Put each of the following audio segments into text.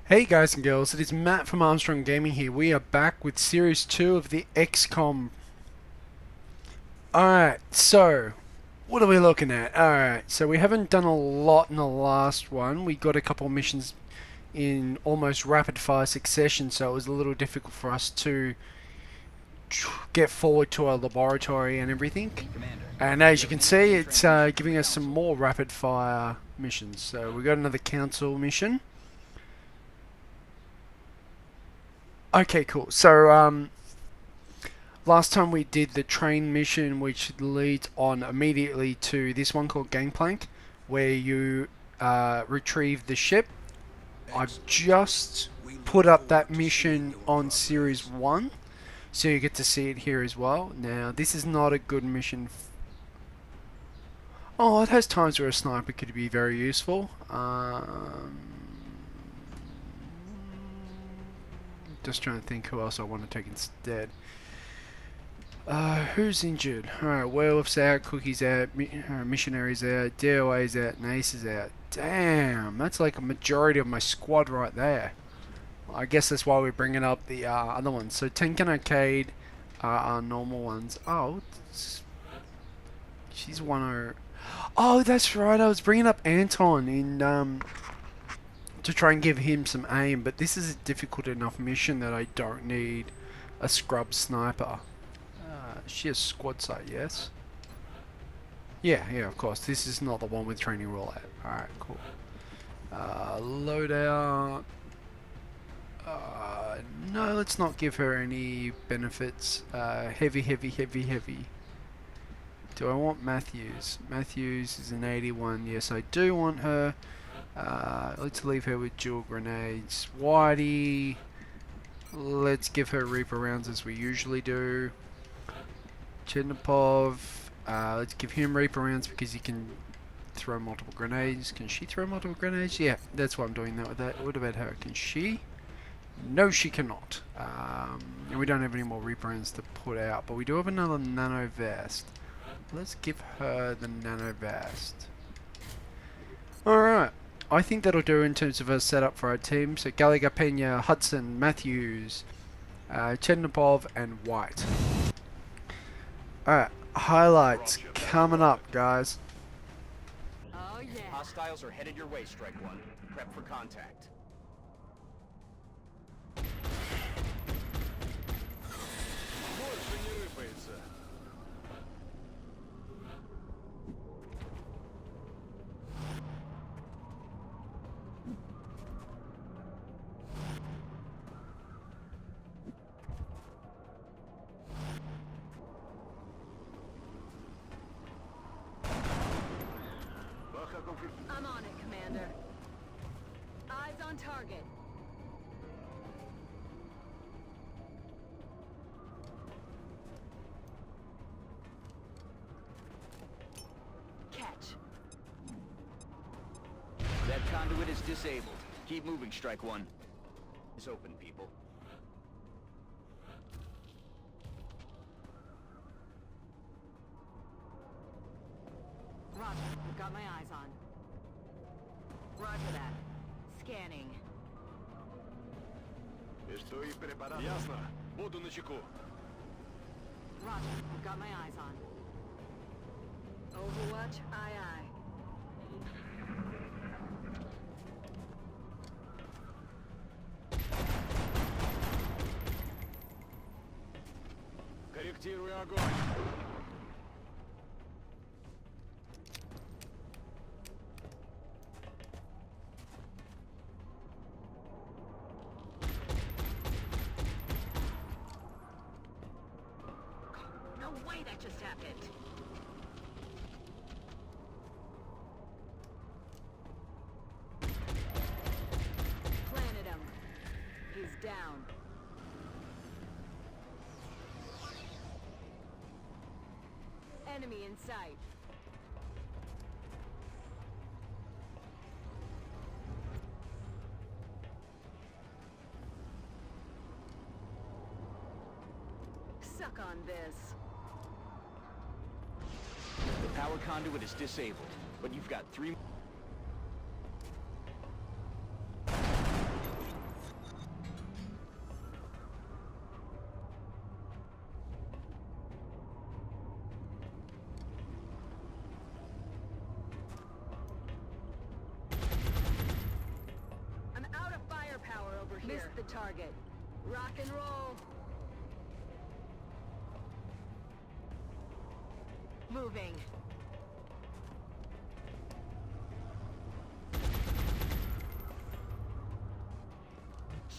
Hey guys and girls, it is Matt from Armstrong Gaming here. We are back with Series 2 of the XCom. Alright, so what are we looking at? Alright, so we haven't done a lot in the last one. We got a couple of missions in almost rapid fire succession, so it was a little difficult for us to get forward to our laboratory and everything. And as you can see, it's giving us some more rapid fire missions. So we got another council mission. Okay, cool. So, last time we did the train mission, which leads on immediately to this one called Gangplank, where you retrieve the ship. I've just put up that mission on Series 1, so you get to see it here as well. Now, this is not a good mission. Oh, it has times where a sniper could be very useful. Just trying to think who else I want to take instead. Who's injured? Alright, Werewolf's out, Cookie's out, Missionary's out, DOA's out, and Ace is out. Damn, that's like a majority of my squad right there. I guess that's why we're bringing up the other ones. So Tank and Arcade are normal ones. Oh, she's 1-0. Oh, that's right, I was bringing up Anton in to try and give him some aim, but this is a difficult enough mission that I don't need a scrub sniper. She has squad sight, yes? Yeah, of course. This is not the one with training rollout. Alright, cool. Loadout. No, let's not give her any benefits. Heavy. Do I want Matthews? Matthews is an 81. Yes, I do want her. Let's leave her with dual grenades. Whitey. Let's give her Reaper rounds as we usually do. Chernopov. Let's give him Reaper rounds because he can throw multiple grenades. Can she throw multiple grenades? Yeah, that's why I'm doing that with that. What about her? Can she? No, she cannot. And we don't have any more Reaper rounds to put out, but we do have another Nano Vest. Let's give her the Nano Vest. Alright. I think that'll do in terms of a setup for our team. So Gallagher, Pena, Hudson, Matthews, Chernopov, and White. Alright, highlights coming up, guys. Oh yeah. Hostiles are headed your way, Strike One. Prep for contact. I'm on it, Commander. Eyes on target. Catch. That conduit is disabled. Keep moving, Strike One. It's open, people. Roger, I've got my eyes on. Roger that. Scanning. Estoy preparado. Ясно. Буду начеку. Roger, I've got my eyes on. Overwatch, aye. Корректирую огонь. No way that just happened. Planted him. He's down. Enemy in sight. Suck on this. The power conduit is disabled, but you've got 3... target. Rock and roll. Moving.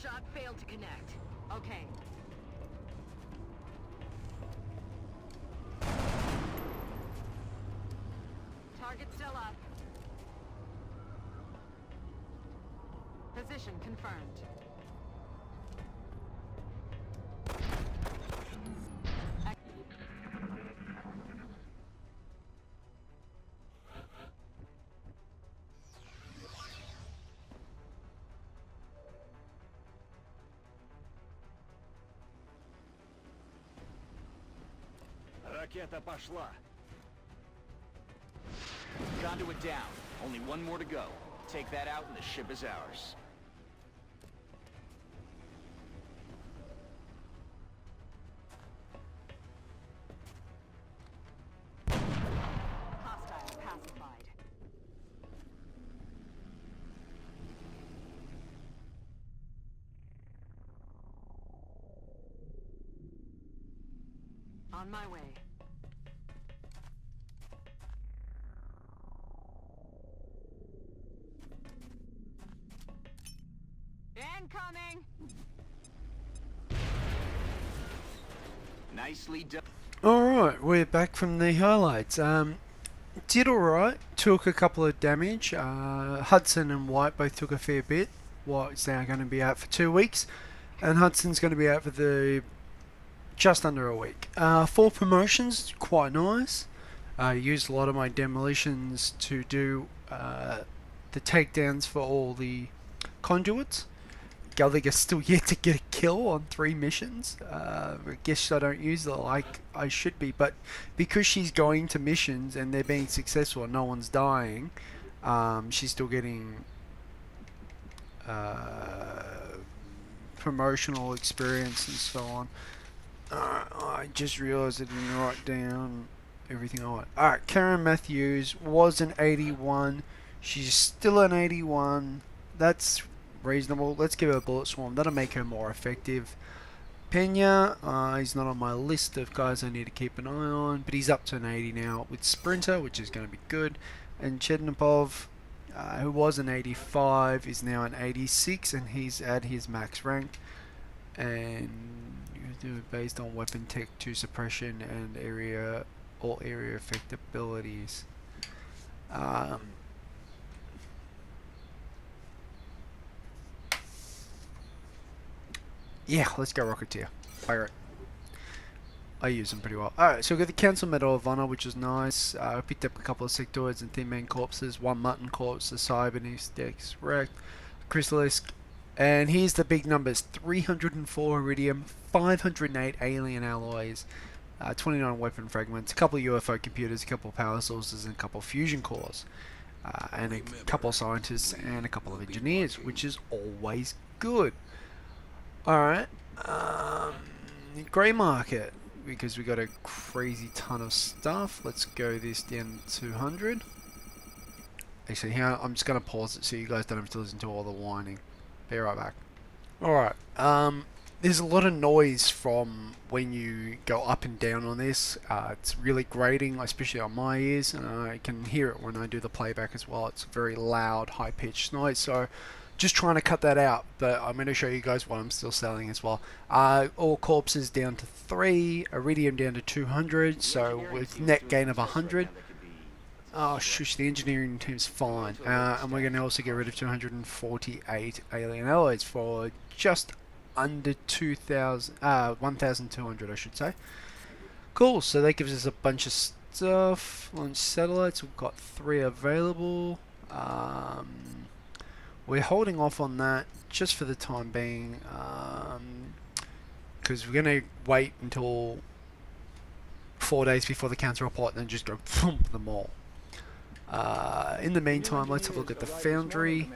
Shot failed to connect. Okay. Target still up. Position confirmed. Ракета пошла. Conduit down. Only one more to go. Take that out and the ship is ours. Hostile pacified. On my way. Incoming! Nicely done. Alright, we're back from the highlights. Did alright, took a couple of damage. Hudson and White both took a fair bit. White's now going to be out for 2 weeks, and Hudson's going to be out for just under a week. 4 promotions, quite nice. Used a lot of my demolitions to do the takedowns for all the conduits. Gallagher's still yet to get a kill on 3 missions. I guess I don't use it like I should be, but because she's going to missions and they're being successful and no one's dying, she's still getting promotional experience and so on. I just realised I didn't write down everything I want. Alright, Karen Matthews was an 81. She's still an 81. That's reasonable. Let's give her a bullet swarm. That'll make her more effective. Pena, he's not on my list of guys I need to keep an eye on, but he's up to an 80 now with Sprinter, which is going to be good. And Chednapov, who was an 85, is now an 86, and he's at his max rank. And you do it based on weapon tech 2 suppression and all area effect abilities. Yeah, let's go Rocketeer. Pirate. I use them pretty well. Alright, so we got the Council Medal of Honor, which is nice. I picked up a couple of sectoids and Thin Man corpses. 1 Mutton corpse, a Cybernist, Dex, Wreck, Chrysalisk. And here's the big numbers. 304 Iridium, 508 Alien Alloys, 29 Weapon Fragments, a couple of UFO computers, a couple of power sources, and a couple of fusion cores. And a couple of scientists and a couple of engineers, which is always good. Alright, grey market, because we got a crazy ton of stuff. Let's go this down to 200. Actually, here, I'm just going to pause it so you guys don't have to listen to all the whining. Be right back. Alright, there's a lot of noise from when you go up and down on this. It's really grating, especially on my ears. I can hear it when I do the playback as well. It's very loud, high-pitched noise, so just trying to cut that out, but I'm going to show you guys what I'm still selling as well. All corpses down to 3, Iridium down to 200, so with net gain of 100. Oh shush, the engineering team's fine. And we're going to also get rid of 248 alien alloys for just under 1,200 I should say. Cool, so that gives us a bunch of stuff. Launch satellites, we've got 3 available. We're holding off on that just for the time being, because we're going to wait until 4 days before the counter report and then just go thump them all. In the meantime, let's have a look at the Foundry.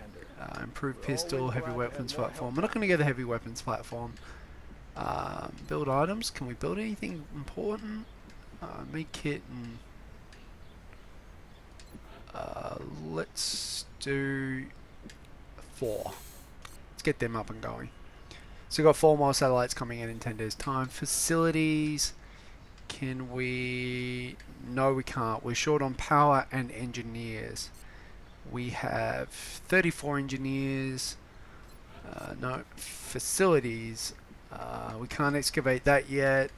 Improved pistol, heavy weapons platform. We're not going to get the heavy weapons platform. Build items. Can we build anything important? Make kit and let's do 4. Let's get them up and going. So we've got 4 more satellites coming in 10 days time. Facilities, can we... No, we can't. We're short on power and engineers. We have 34 engineers. No, facilities. We can't excavate that yet.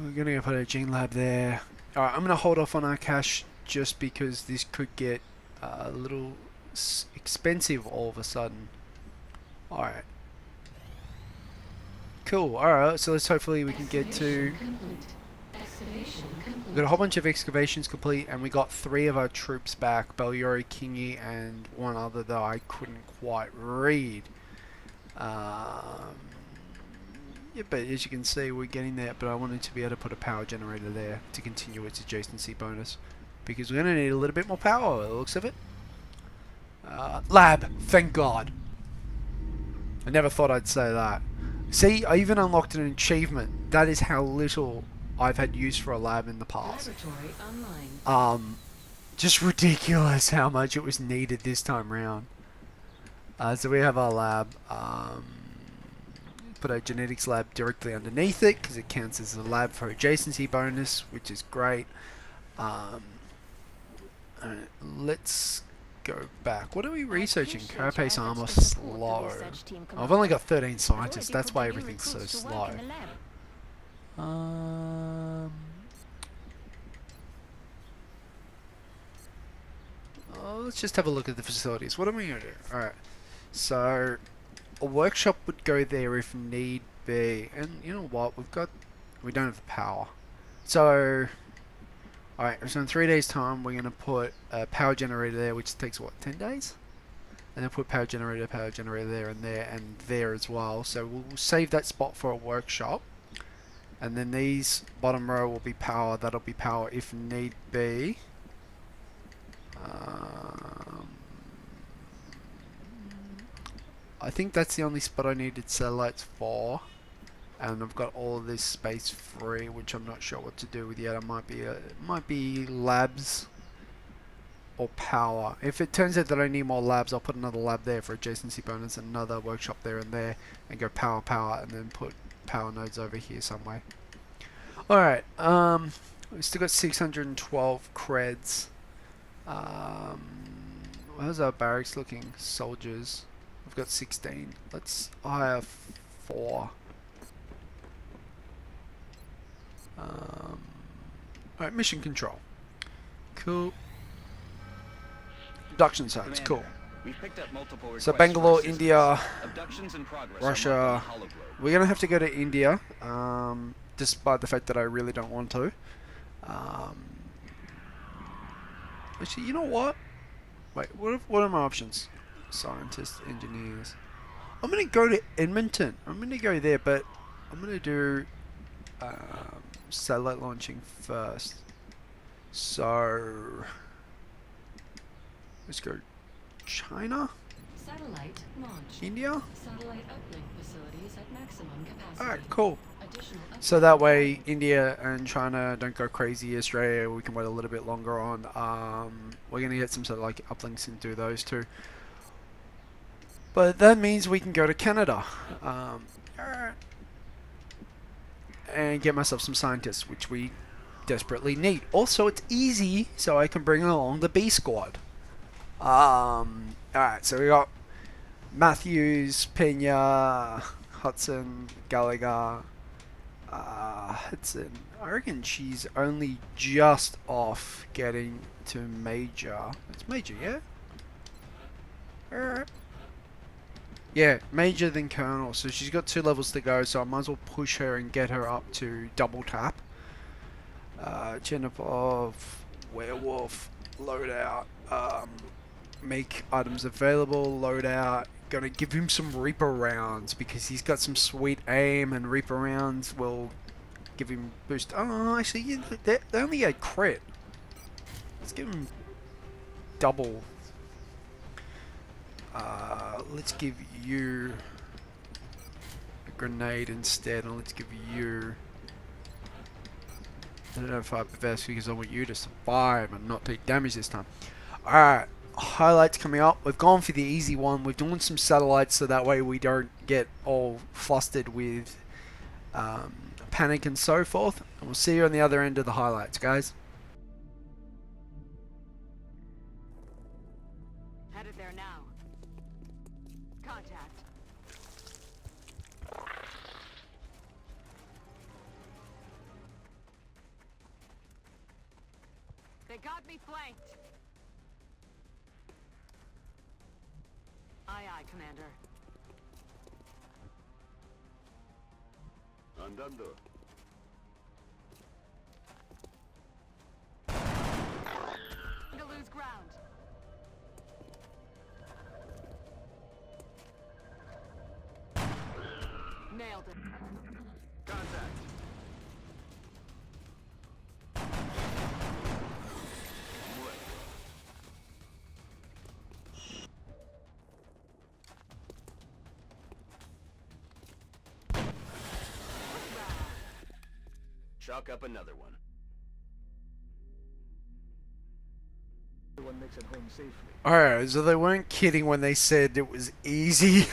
We're going to put a gene lab there. Alright, I'm going to hold off on our cash just because this could get a little expensive all of a sudden. Alright. Cool, alright, so let's hopefully we can get to... We've got a whole bunch of excavations complete and we got 3 of our troops back. Belyori, Kingi and one other that I couldn't quite read. Yeah, but as you can see we're getting there, but I wanted to be able to put a power generator there to continue its adjacency bonus. Because we're going to need a little bit more power by the looks of it. Lab, thank God. I never thought I'd say that. See, I even unlocked an achievement. That is how little I've had use for a lab in the past. Just ridiculous how much it was needed this time round. So we have our lab. Put our genetics lab directly underneath it because it counts as a lab for adjacency bonus, which is great. Let's go back. What are we researching? Carapace armor slow. I've only got 13 scientists. That's why everything's so slow. Let's just have a look at the facilities. What are we going to do? Alright. So, a workshop would go there if need be. And you know what? We don't have the power. So, alright, so in 3 days time we're going to put a power generator there, which takes what, 10 days? And then put power generator there and there as well. So we'll save that spot for a workshop. And then these bottom row will be power. That'll be power if need be. I think that's the only spot I needed satellites for. And I've got all of this space free, which I'm not sure what to do with yet. It might be labs or power. If it turns out that I need more labs, I'll put another lab there for adjacency bonus, another workshop there, and go power, and then put power nodes over here somewhere. Alright, we've still got 612 creds. How's our barracks looking? Soldiers. We've got 16. Let's hire 4. Alright, mission control. Cool. Abduction sites, cool. So Bangalore, India, Russia. We're gonna have to go to India, despite the fact that I really don't want to. Actually, you know what? Wait, what are my options? Scientists, engineers. I'm gonna go to Edmonton. I'm gonna go there, but I'm gonna do satellite launching first. So let's go China, satellite launch. India. Satellite uplink facilities at maximum capacity. Alright, cool. So that way India and China don't go crazy. Australia we can wait a little bit longer on. We're gonna get some sort of like uplinks and do those too. But that means we can go to Canada. And get myself some scientists, which we desperately need. Also, it's easy, so I can bring along the B squad. Alright, so we got Matthews, Pena, Hudson, Gallagher, Hudson. I reckon she's only just off getting to Major. It's Major, yeah? Alright. Yeah, Major then Colonel, so she's got 2 levels to go, so I might as well push her and get her up to double tap. Chenopov, Werewolf, Loadout, make items available, Loadout. Gonna give him some Reaper rounds, because he's got some sweet aim, and Reaper rounds will give him boost. Oh, actually, yeah, they only get crit. Let's give him double. Let's give you a grenade instead, and let's give you... I don't know if I vest because I want you to survive and not take damage this time. Alright, highlights coming up. We've gone for the easy one. We're doing some satellites so that way we don't get all flustered with panic and so forth. And we'll see you on the other end of the highlights, guys. Headed there now. Contact. They got me flanked. Aye, aye, Commander. Andando. To lose ground. Nailed it. Contact. Chalk up another one. Everyone makes it home safely. Alright, so they weren't kidding when they said it was easy.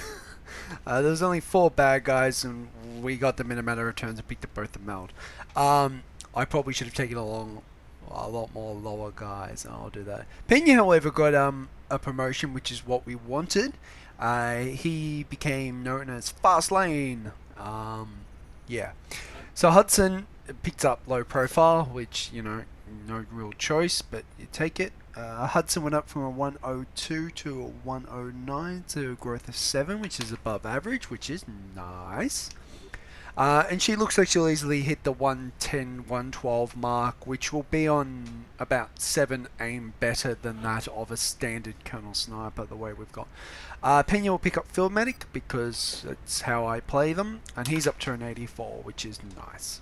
There was only 4 bad guys and we got them in a matter of turns and picked up both the meld. I probably should have taken along a lot more lower guys, and I'll do that. Pena, however, got a promotion, which is what we wanted. He became known as Fast Lane. Yeah. So Hudson picked up low profile, which, you know, no real choice, but you take it. Hudson went up from a 102 to a 109 to a growth of 7, which is above average, which is nice. And she looks like she'll easily hit the 110, 112 mark, which will be on about 7 aim better than that of a standard Colonel Sniper, the way we've got. Pena will pick up Field Medic because that's how I play them, and he's up to an 84, which is nice.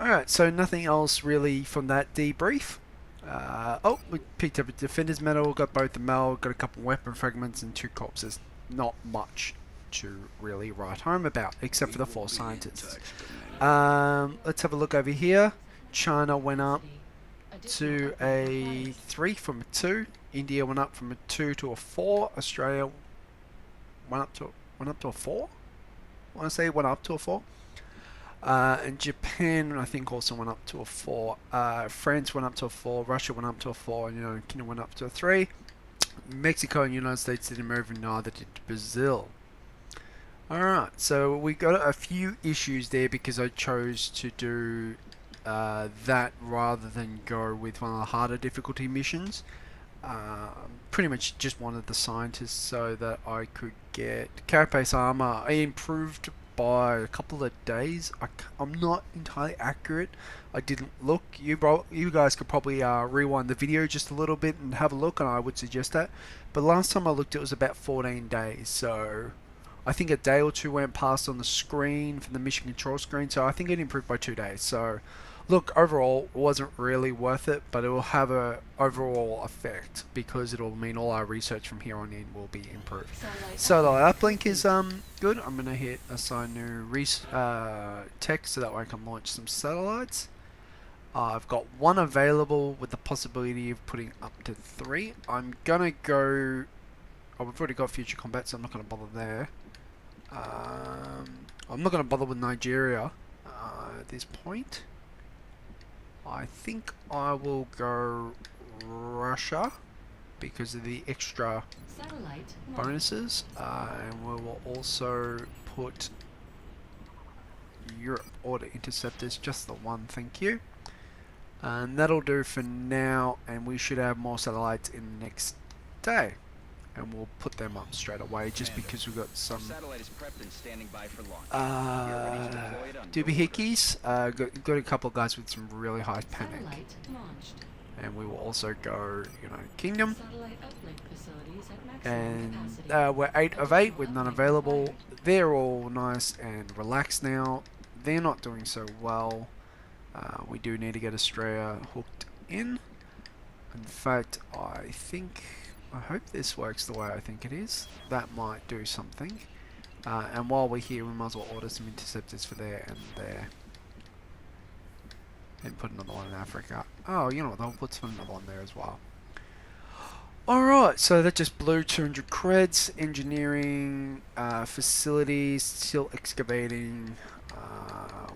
Alright, so nothing else really from that debrief. Oh, we picked up a Defender's Medal, got both the Mel, got a couple weapon fragments and 2 corpses. Not much to really write home about, except for the 4 scientists. Let's have a look over here. China went up to a 3 from a 2. India went up from a 2 to a 4. Australia went up to a 4. I want to say went up to a 4. And Japan, I think, also went up to a 4. France went up to a 4. Russia went up to a 4. And United Kingdom went up to a 3. Mexico and United States didn't move, and neither did Brazil. Alright, so we got a few issues there because I chose to do that rather than go with one of the harder difficulty missions. Pretty much just wanted the scientists so that I could get carapace armor. I improved by a couple of days. I'm not entirely accurate. I didn't look. You guys could probably rewind the video just a little bit and have a look, and I would suggest that. But last time I looked, it was about 14 days. So I think a day or 2 went past on the screen from the mission control screen. So I think it improved by 2 days. So look, overall, it wasn't really worth it, but it will have a overall effect because it will mean all our research from here on in will be improved. So the uplink is good. I'm gonna hit assign new text so that way I can launch some satellites. I've got 1 available with the possibility of putting up to 3. I'm gonna go. Oh, we've already got future combat, so I'm not gonna bother there. I'm not gonna bother with Nigeria at this point. I think I will go Russia because of the extra bonuses, and we will also put Europe order interceptors, just the 1, thank you. And that'll do for now, and we should have more satellites in the next day, and we'll put them up straight away just because we've got some Satellite is prepped and standing by for launch. doohickeys. Got a couple of guys with some really high panic, and we will also go, Kingdom. And we're 8 of 8 with none available. They're all nice and relaxed now. They're not doing so well. We do need to get Australia hooked in. In fact, I hope this works the way I think it is. That might do something. And while we're here, we might as well order some interceptors for there and there. And put another one in Africa. Oh, you know what, I'll put another one there as well. Alright, so that just blew 200 creds. Engineering, facilities, still excavating,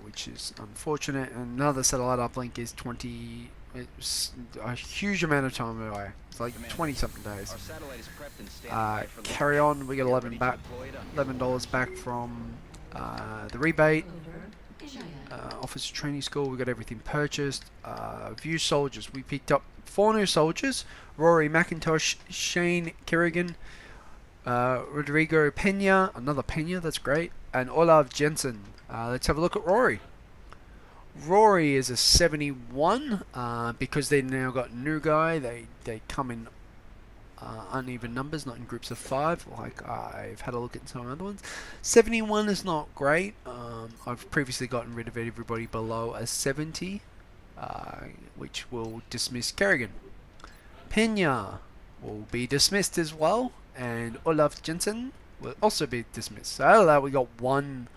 which is unfortunate. Another satellite uplink is 20. It's a huge amount of time away. It's like 20 something days. Our satellite is prepped and standing by for Carry on. We get Get 11 ready to back, deploy it on $11 back from the rebate. Over. Shaya. Officer training school. We got everything purchased. View soldiers. We picked up 4 new soldiers: Rory McIntosh, Shane Kerrigan, Rodrigo Pena, another Pena. That's great, and Olav Jensen. Let's have a look at Rory. Rory is a 71 because they now got new guy. They come in uneven numbers, not in groups of 5 like I've had a look at some other ones. 71 is not great. I've previously gotten rid of everybody below a 70, which will dismiss Kerrigan. Pena will be dismissed as well, and Olaf Jensen will also be dismissed. So out of that, we got one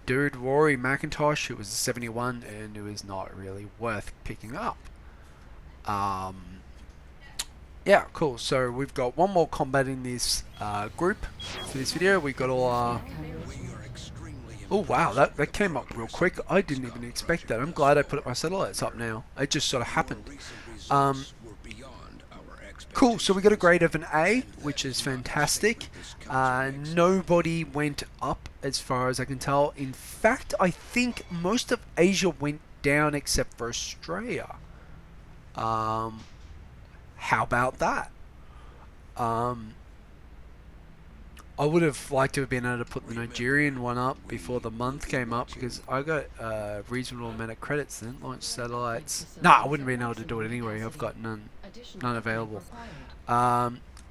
dude, Rory McIntosh, who was a 71 and who is not really worth picking up. Yeah, cool. So we've got one more combat in this group for this video. We've got all our... Oh wow, that came up real quick. I didn't even expect that. I'm glad I put my satellites up now. It just sort of happened. Cool, so we got a grade of an A, which is fantastic. Nobody went up as far as I can tell. In fact, I think most of Asia went down except for Australia. How about that? I would have liked to have been able to put the Nigerian one up before the month came up, because I got a reasonable amount of credits then. Launch satellites. No, I wouldn't have been able to do it anyway. I've got none available.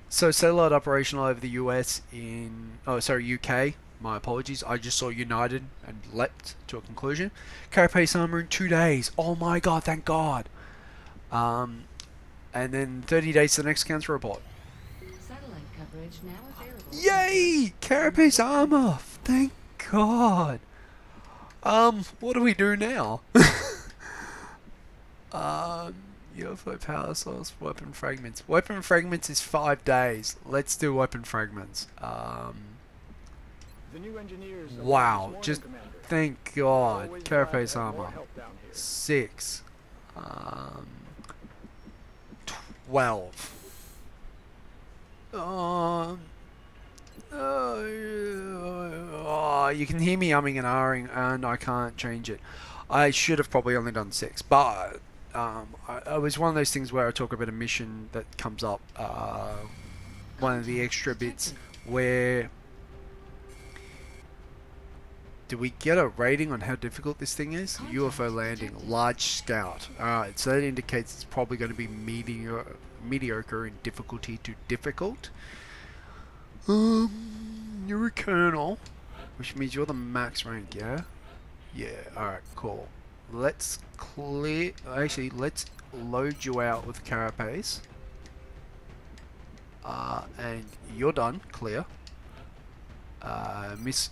So satellite operational over the US in... Oh, sorry, UK. My apologies. I just saw United and leapt to a conclusion. Carapace armor in 2 days. Oh my god, thank god. And then 30 days to the next cancer report. Satellite coverage now available. Yay! Carapace armor! Thank god. What do we do now? UFO power source, weapon fragments. Weapon fragments is 5 days. Let's do weapon fragments. The new engineers arrived Wow, this morning, just Commander. thank god. Always glad to Carapace have more armor. help down here. 6. 12. You can hear me umming and ahhing, and I can't change it. I should have probably only done 6, but it was one of those things where I talk about a mission that comes up, one of the extra bits where... Do we get a rating on how difficult this thing is? UFO landing, large scout. Alright, so that indicates it's probably going to be mediocre in difficulty to difficult. You're a colonel, which means you're the max rank, yeah? Yeah, alright, cool. Let's clear... Actually, let's load you out with Carapace. And you're done, clear. Miss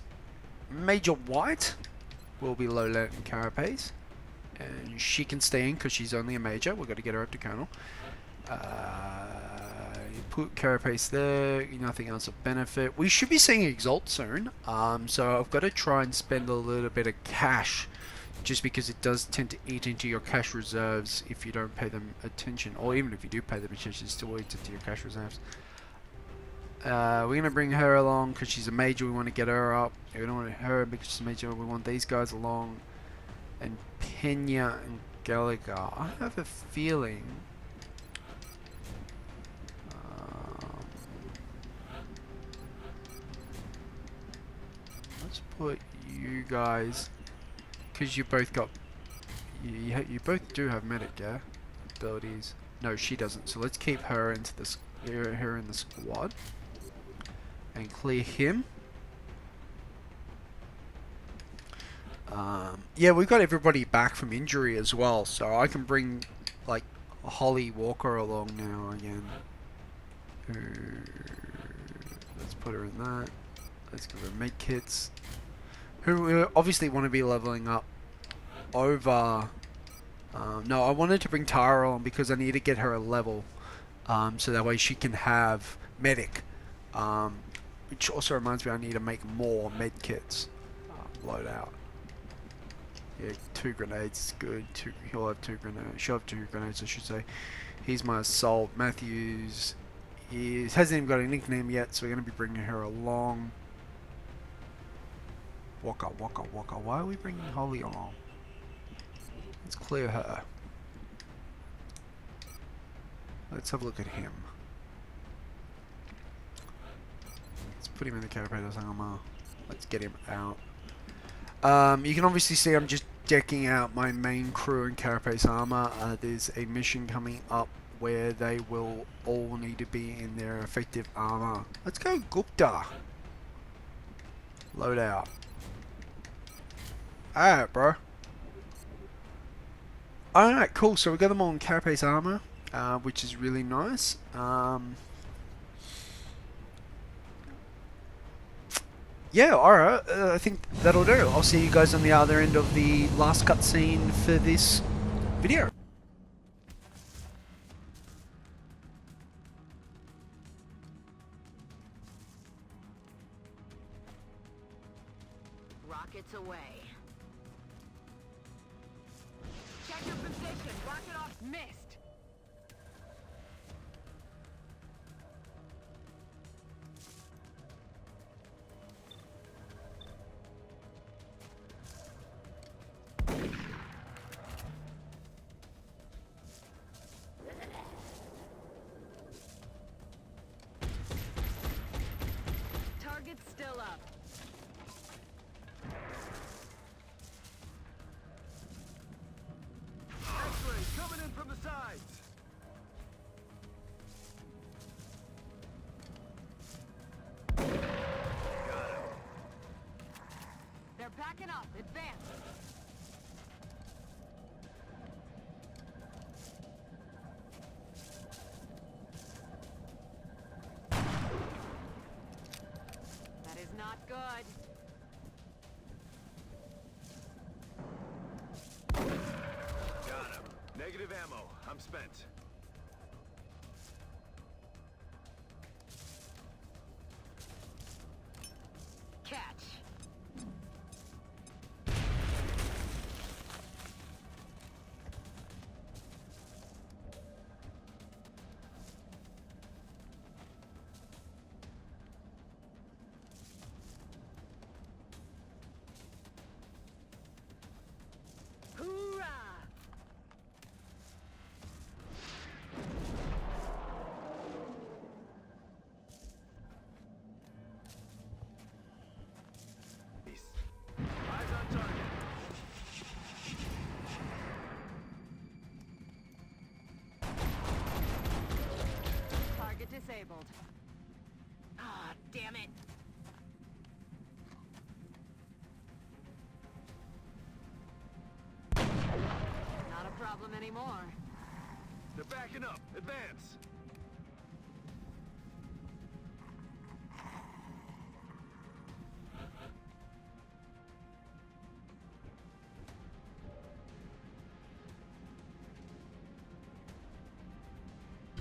Major White will be low land in Carapace, and she can stay in because she's only a major. We've got to get her up to colonel. You put Carapace there, nothing else of benefit. We should be seeing Exalt soon, so I've got to try and spend a little bit of cash, just because it does tend to eat into your cash reserves if you don't pay them attention, or even if you do pay them attention, it still eats into your cash reserves. We're going to bring her along because she's a major. We want to get her up. We don't want her because she's a major. We want these guys along. And Pena and Gallagher. I have a feeling... let's put you guys... Because you both got... You both do have medic, yeah? Abilities. No, she doesn't. So let's keep her into this... her in the squad. And clear him. Yeah, we've got everybody back from injury as well, so I can bring like Holly Walker along now again. Let's put her in that. Let's give her med kits. Who obviously want to be leveling up over... no, I wanted to bring Tara on because I need to get her a level. so that way she can have medic. Which also reminds me, I need to make more med kits. Load out. Yeah, 2 grenades is good. He'll have 2 grenades. She'll have 2 grenades, I should say. Here's my assault. Matthews hasn't even got a nickname yet, so we're going to be bringing her along. Waka, waka, waka. Why are we bringing Holly along? Let's clear her. Let's have a look at him. Let's put him in the carapace armor. Let's get him out. You can obviously see I'm just decking out my main crew in carapace armor. There's a mission coming up where they will all need to be in their effective armor. Let's go Gupta. Load out. Alright, bro. Alright, cool. So we got them all in carapace armor, which is really nice. Yeah, alright. I think that'll do. I'll see you guys on the other end of the last cutscene for this video. Rockets away. Check your position. Rocket off. Missed. Target's still up. X-ray coming in from the sides. They're backing up. Advance. That is not good. Got him. Negative ammo. I'm spent. Catch. Hoorah! Peace. Eyes on target. Target disabled. Ah, damn it. Not a problem anymore. They're backing up. Advance.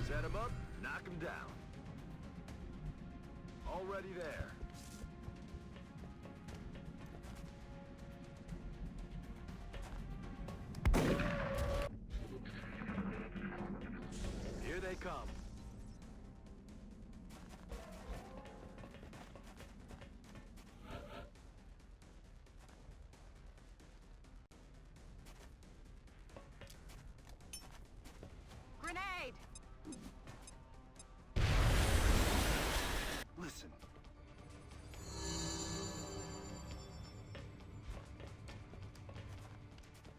Set him up. Knock him down. Already there. Here they come. Grenade! Listen.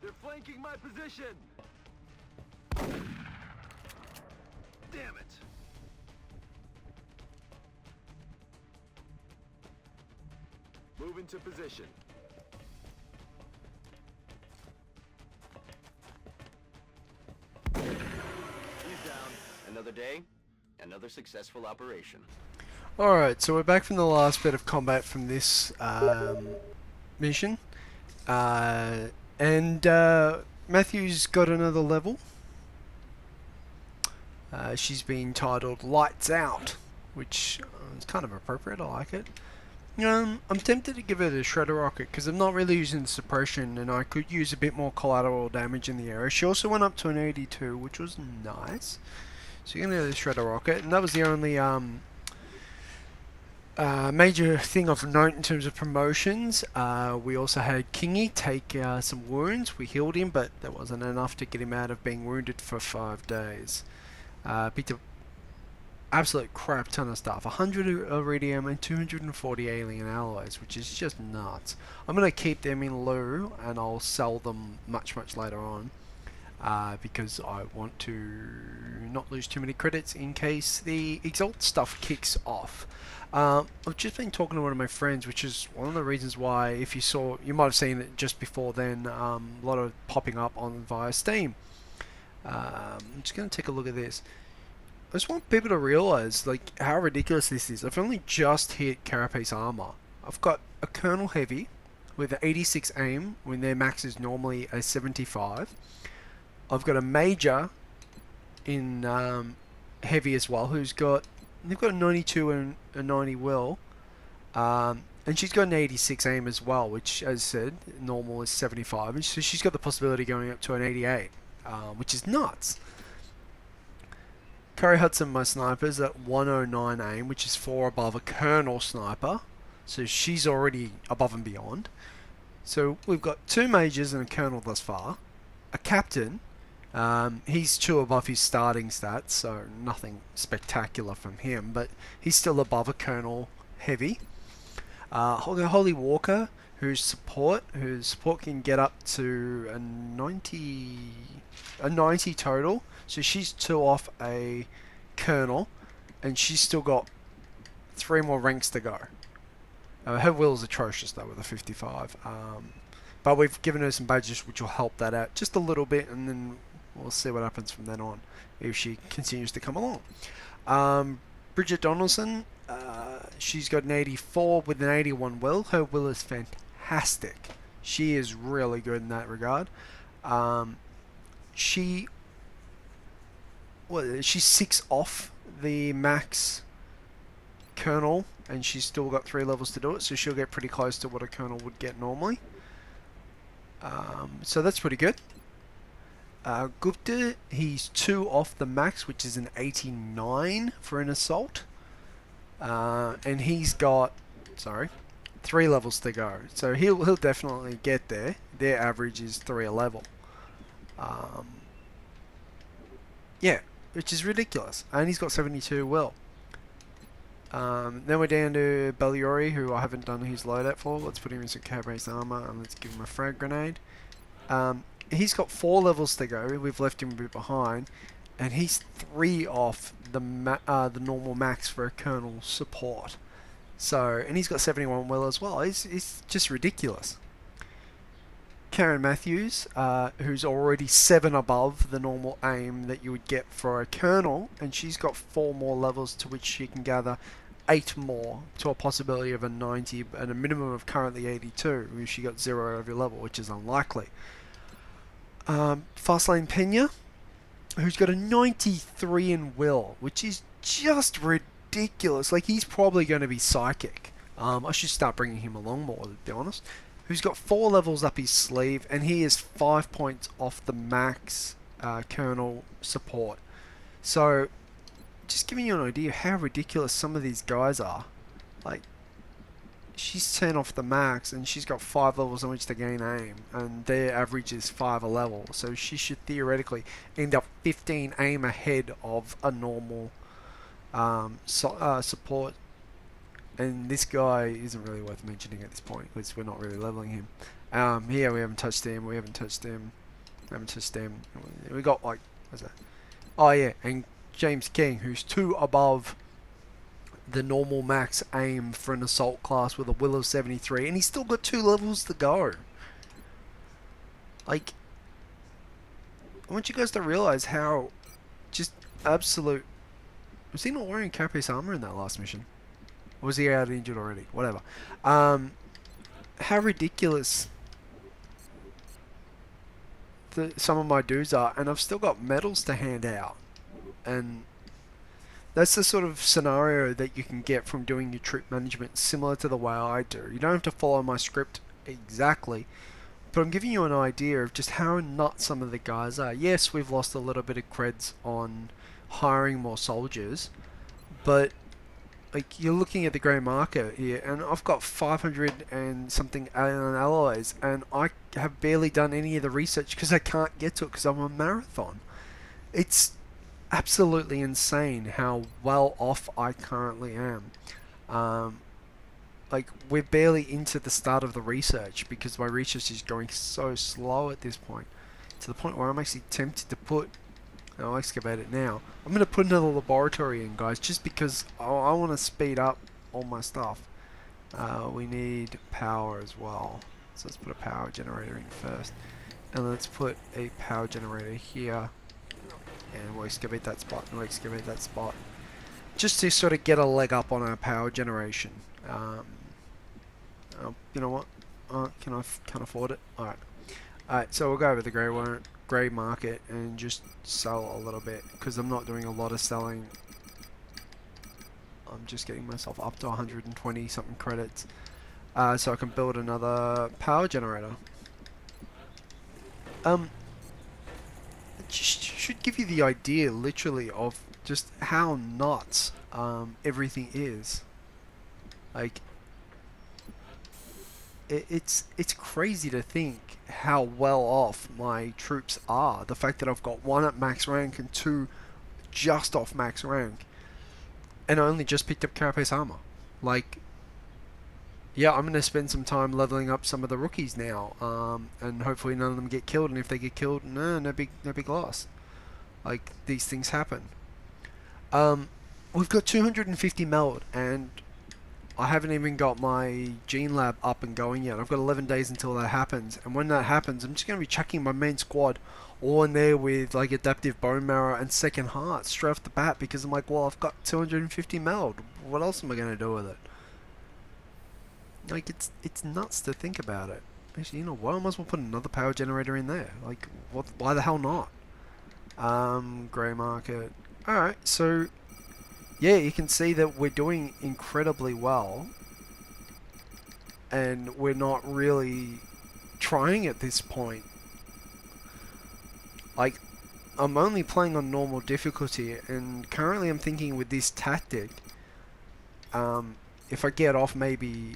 They're flanking my position. Damn it. Move into position. He's down. Another day, another successful operation. Alright, so we're back from the last bit of combat from this mission. And Matthew's got another level. She's been titled Lights Out, which is kind of appropriate. I like it. I'm tempted to give it a shredder rocket because I'm not really using suppression, and I could use a bit more collateral damage in the area. She also went up to an 82, which was nice. So you're gonna go the shredder rocket, and that was the only major thing of note in terms of promotions. We also had Kingy take some wounds. We healed him, but that wasn't enough to get him out of being wounded for 5 days. Picked up absolute crap ton of stuff. 100 iridium and 240 alien alloys, which is just nuts. I'm going to keep them in lieu, and I'll sell them much later on. Because I want to not lose too many credits in case the Exalt stuff kicks off. I've just been talking to one of my friends, which is one of the reasons why, if you saw, you might have seen it just before then, a lot of popping up on via Steam. I'm just going to take a look at this. I just want people to realise like how ridiculous this is. I've only just hit Carapace armor. I've got a Colonel Heavy with an 86 aim when their max is normally a 75. I've got a Major in Heavy as well, they've got a 92 and a 90 will, and she's got an 86 aim as well, which, as I said, normal is 75, and so she's got the possibility of going up to an 88, which is nuts. Curry Hudson, my sniper's at 109 aim, which is 4 above a Colonel sniper, so she's already above and beyond. So we've got 2 Majors and a Colonel thus far. A Captain, he's 2 above his starting stats, so nothing spectacular from him, but he's still above a Colonel Heavy. Holly Walker, whose support can get up to a 90 total, so she's 2 off a Colonel, and she's still got 3 more ranks to go. Her will's atrocious though with a 55, but we've given her some badges which will help that out just a little bit, and then we'll see what happens from then on if she continues to come along. Bridget Donaldson, she's got an 84 with an 81 will. Her will is fantastic. She is really good in that regard. She's 6 off the max Colonel, and she's still got 3 levels to do it, so she'll get pretty close to what a Colonel would get normally. So that's pretty good. Gupta, he's 2 off the max, which is an 89 for an assault, and he's got 3 levels to go, so he'll definitely get there. Their average is 3 a level. Yeah, which is ridiculous, and he's got 72 will. Then we're down to Belliori, who I haven't done his loadout for. Let's put him in some cab-based armor, and let's give him a frag grenade. He's got 4 levels to go. We've left him a bit behind, and he's 3 off the normal max for a Colonel support. So, and he's got 71 will as well. It's just ridiculous. Karen Matthews, who's already 7 above the normal aim that you would get for a Colonel, and she's got 4 more levels to which she can gather 8 more to a possibility of a 90 and a minimum of currently 82 if she got 0 every level, which is unlikely. Fastlane Pena, who's got a 93 in will, which is just ridiculous. Like, he's probably going to be psychic. I should start bringing him along more, to be honest. Who's got 4 levels up his sleeve, and he is 5 points off the max Colonel support. So, just giving you an idea of how ridiculous some of these guys are. Like, she's 10 off the max, and she's got 5 levels on which to gain aim, and their average is 5 a level, so she should theoretically end up 15 aim ahead of a normal support. And this guy isn't really worth mentioning at this point, because we're not really leveling him. Here we haven't touched him, we haven't touched him. We got, like, what's that? Oh yeah, and James King, who's 2 above the normal max aim for an assault class with a will of 73, and he's still got 2 levels to go. Like, I want you guys to realize how just absolute... Was he not wearing Carapace armor in that last mission? Or was he out injured already? Whatever. How ridiculous some of my dudes are, and I've still got medals to hand out. And that's the sort of scenario that you can get from doing your troop management similar to the way I do. You don't have to follow my script exactly, but I'm giving you an idea of just how nuts some of the guys are. Yes, we've lost a little bit of creds on hiring more soldiers, but like, you're looking at the grey market here, and I've got 500 and something alien alloys, and I have barely done any of the research because I can't get to it because I'm a marathon. It's absolutely insane how well off I currently am. Like, we're barely into the start of the research because my research is going so slow at this point, to the point where I'm actually tempted to put... I'll excavate it now. I'm going to put another laboratory in, guys, just because I want to speed up all my stuff. We need power as well. So let's put a power generator in first. And let's put a power generator here. And we'll excavate that spot, and we'll excavate that spot. Just to sort of get a leg up on our power generation. You know what? Can't afford it. Alright, so we'll go over the grey market and just sell a little bit, because I'm not doing a lot of selling. I'm just getting myself up to 120 something credits, so I can build another power generator. It just should give you the idea, literally, of just how nuts everything is. Like, it's crazy to think how well off my troops are. The fact that I've got 1 at max rank and 2 just off max rank, and I only just picked up carapace armor. Like, yeah, I'm gonna spend some time leveling up some of the rookies now, and hopefully none of them get killed. And if they get killed, no big loss. Like, these things happen. We've got 250 meld, and I haven't even got my gene lab up and going yet. I've got 11 days until that happens, and when that happens, I'm just going to be chucking my main squad all in there with like adaptive bone marrow and second heart straight off the bat, because I'm like, well, I've got 250 meld. What else am I going to do with it? Like, it's nuts to think about it. Actually, you know what? I might as well put another power generator in there. Like, what? Why the hell not? Grey market. All right, so. Yeah, you can see that we're doing incredibly well, and we're not really trying at this point. Like, I'm only playing on normal difficulty, and currently I'm thinking with this tactic, if I get off maybe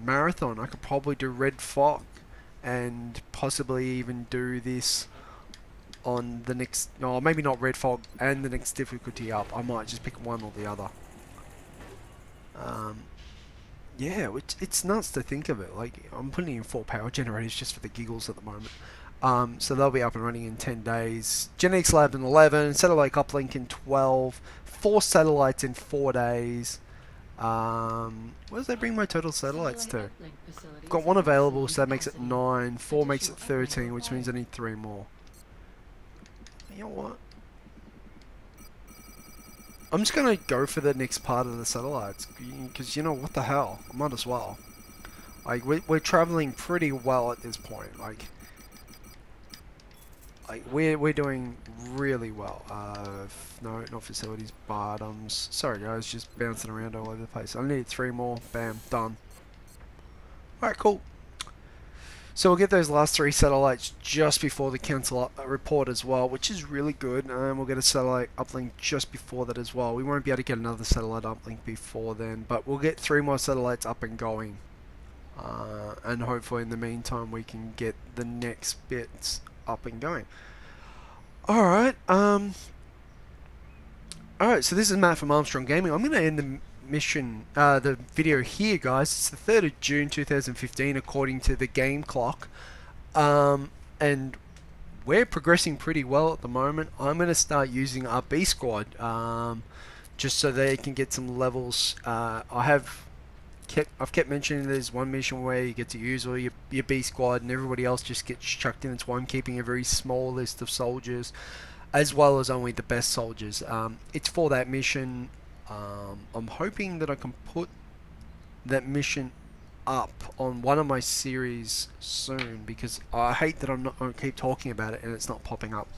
marathon, I could probably do red fog, and possibly even do this on the next, no, maybe not red fog and the next difficulty up. I might just pick one or the other. Yeah, it's nuts to think of it. Like, I'm putting in 4 power generators just for the giggles at the moment. So they'll be up and running in 10 days. Genetics lab in 11, satellite uplink in 12, 4 satellites in 4 days. Where does that bring my total satellites to? I've got 1 available, so that makes it 9. 4 makes it 13, which means I need 3 more. You know what? I'm just gonna go for the next part of the satellites, because, you know, what the hell? I might as well. Like, we're traveling pretty well at this point. Like we're doing really well. No, not facilities, bottoms. Sorry guys, just bouncing around all over the place. I need 3 more. Bam, done. Alright, cool. So we'll get those last 3 satellites just before the council report as well, which is really good. And we'll get a satellite uplink just before that as well. We won't be able to get another satellite uplink before then, but we'll get 3 more satellites up and going. And hopefully in the meantime we can get the next bits up and going. Alright, alright, so this is Matt from Armstrong Gaming. I'm going to end the mission, the video here, guys. It's the 3rd of June 2015 according to the game clock, and we're progressing pretty well at the moment. I'm going to start using our B squad, just so they can get some levels. I've kept mentioning there's one mission where you get to use all your B squad and everybody else just gets chucked in. That's why I'm keeping a very small list of soldiers, as well as only the best soldiers. It's for that mission. I'm hoping that I can put that mission up on one of my series soon, because I hate that I keep talking about it and it's not popping up.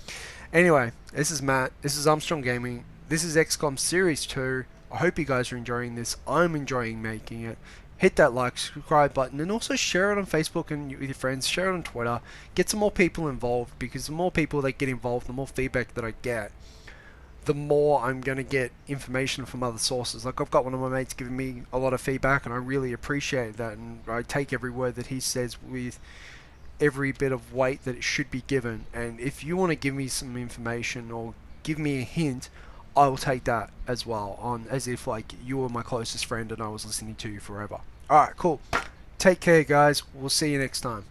Anyway, this is Matt. This is Armstrong Gaming. This is XCom Series 2. I hope you guys are enjoying this. I'm enjoying making it. Hit that like, subscribe button, and also share it on Facebook and with your friends. Share it on Twitter. Get some more people involved, because the more people that get involved, the more feedback that I get, the more I'm going to get information from other sources. Like, I've got one of my mates giving me a lot of feedback, and I really appreciate that, and I take every word that he says with every bit of weight that it should be given. And if you want to give me some information or give me a hint, I will take that as well, on as if like you were my closest friend and I was listening to you forever. Alright, cool. Take care, guys. We'll see you next time.